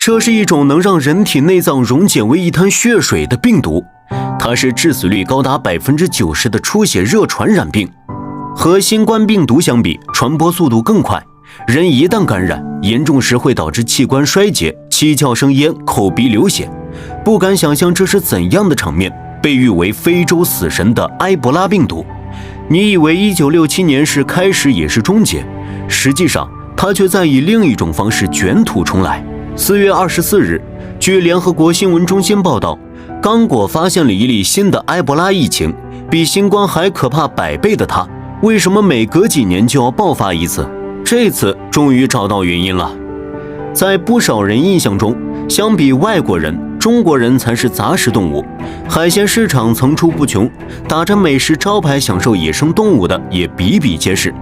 这是一种能让人体内脏溶解为一滩血水的病毒，它是致死率高达 90% 的出血热传染病。和新冠病毒相比，传播速度更快，人一旦感染，严重时会导致器官衰竭、七窍生烟、口鼻流血。不敢想象这是怎样的场面。被誉为非洲死神的埃博拉病毒，你以为1967年是开始也是终结，实际上它却在以另一种方式卷土重来。4月24日，据联合国新闻中心报道，刚果发现了一例新的埃博拉疫情，比新冠还可怕100倍的它，为什么每隔几年就要爆发一次？这次终于找到原因了。在不少人印象中，相比外国人，中国人才是杂食动物，海鲜市场层出不穷，打着美食招牌享受野生动物的也比比皆是。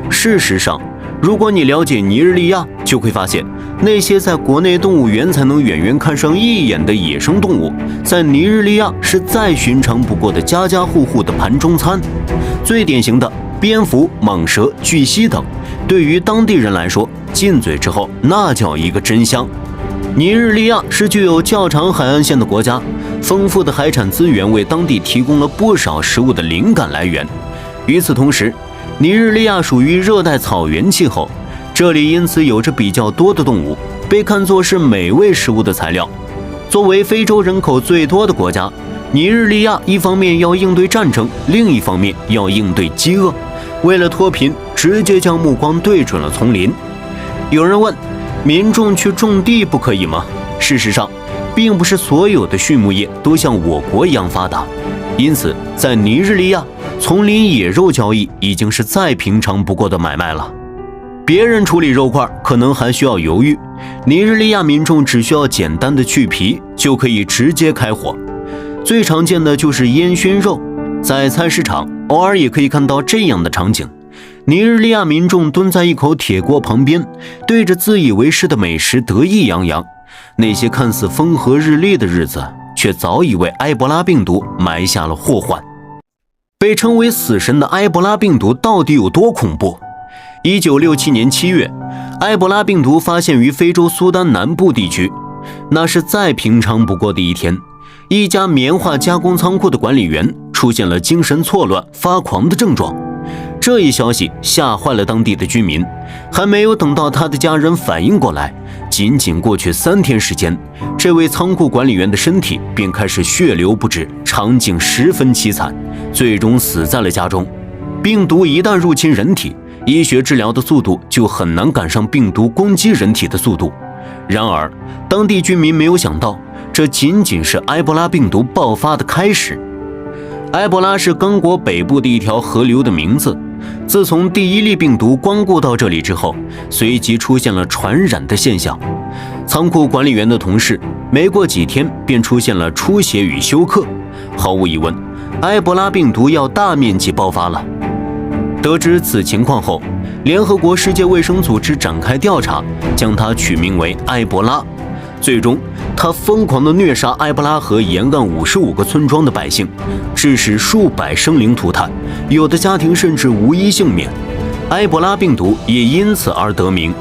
事实上，如果你了解尼日利亚，就会发现那些在国内动物园才能远远看上一眼的野生动物，在尼日利亚是再寻常不过的家家户户的盘中餐。最典型的蝙蝠、蟒蛇、巨蜥等，对于当地人来说，进嘴之后那叫一个真香。尼日利亚是具有较长海岸线的国家，丰富的海产资源为当地提供了不少食物的灵感来源。与此同时，尼日利亚属于热带草原气候，这里因此有着比较多的动物，被看作是美味食物的材料。作为非洲人口最多的国家，尼日利亚一方面要应对战争，另一方面要应对饥饿，为了脱贫，直接将目光对准了丛林。有人问，民众去种地不可以吗？事实上，并不是所有的畜牧业都像我国一样发达，因此在尼日利亚，丛林野肉交易已经是再平常不过的买卖了。别人处理肉块可能还需要犹豫，尼日利亚民众只需要简单的去皮就可以直接开火。最常见的就是烟熏肉，在菜市场偶尔也可以看到这样的场景。尼日利亚民众蹲在一口铁锅旁边，对着自以为是的美食得意洋洋。那些看似风和日丽的日子，却早已为埃博拉病毒埋下了祸患。被称为死神的埃博拉病毒到底有多恐怖？1967年7月，埃博拉病毒发现于非洲苏丹南部地区，那是再平常不过的一天。一家棉花加工仓库的管理员出现了精神错乱、发狂的症状。这一消息吓坏了当地的居民，还没有等到他的家人反应过来，仅仅过去3天时间，这位仓库管理员的身体便开始血流不止，场景十分凄惨，最终死在了家中。病毒一旦入侵人体，医学治疗的速度就很难赶上病毒攻击人体的速度。然而，当地居民没有想到，这仅仅是埃博拉病毒爆发的开始。埃博拉是刚果北部的一条河流的名字。自从第一例病毒光顾到这里之后，随即出现了传染的现象。仓库管理员的同事没过几天便出现了出血与休克。毫无疑问，埃博拉病毒要大面积爆发了。得知此情况后，联合国世界卫生组织展开调查，将它取名为埃博拉。最终，他疯狂地虐杀埃博拉河沿岸55个村庄的百姓，致使数百生灵涂炭，有的家庭甚至无一幸免。埃博拉病毒也因此而得名。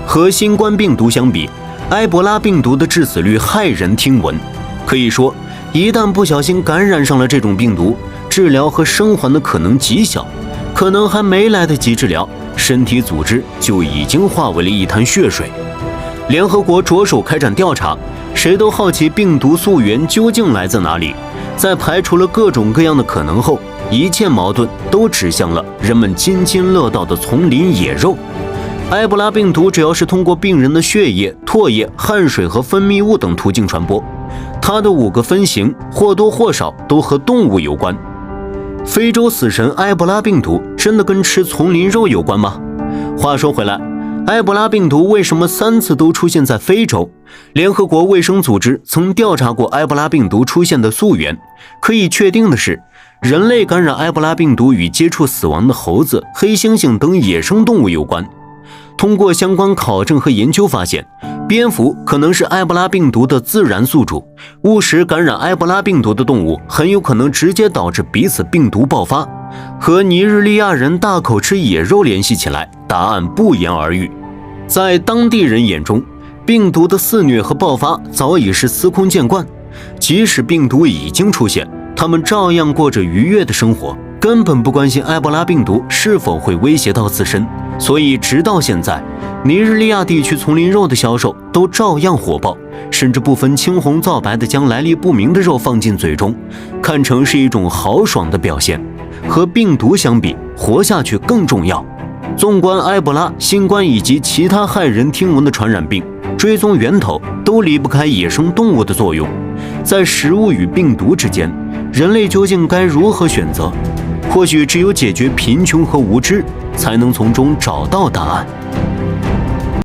和新冠病毒相比，埃博拉病毒的致死率骇人听闻。可以说，一旦不小心感染上了这种病毒，治疗和生还的可能极小，可能还没来得及治疗，身体组织就已经化为了一滩血水。联合国着手开展调查，谁都好奇病毒溯源究竟来自哪里。在排除了各种各样的可能后，一切矛盾都指向了人们津津乐道的丛林野肉。埃博拉病毒只要是通过病人的血液、唾液、汗水和分泌物等途径传播，它的5个分型或多或少都和动物有关。非洲死神埃博拉病毒真的跟吃丛林肉有关吗？话说回来，埃博拉病毒为什么3次都出现在非洲？联合国卫生组织曾调查过埃博拉病毒出现的溯源，可以确定的是，人类感染埃博拉病毒与接触死亡的猴子、黑猩猩等野生动物有关。通过相关考证和研究发现，蝙蝠可能是埃博拉病毒的自然宿主，误食感染埃博拉病毒的动物很有可能直接导致彼此病毒爆发。和尼日利亚人大口吃野肉联系起来，答案不言而喻。在当地人眼中，病毒的肆虐和爆发早已是司空见惯，即使病毒已经出现，他们照样过着愉悦的生活，根本不关心埃博拉病毒是否会威胁到自身。所以直到现在，尼日利亚地区丛林肉的销售都照样火爆，甚至不分青红皂白地将来历不明的肉放进嘴中，看成是一种豪爽的表现。和病毒相比，活下去更重要。纵观埃博拉、新冠以及其他骇人听闻的传染病，追踪源头都离不开野生动物的作用。在食物与病毒之间，人类究竟该如何选择？或许只有解决贫穷和无知，才能从中找到答案。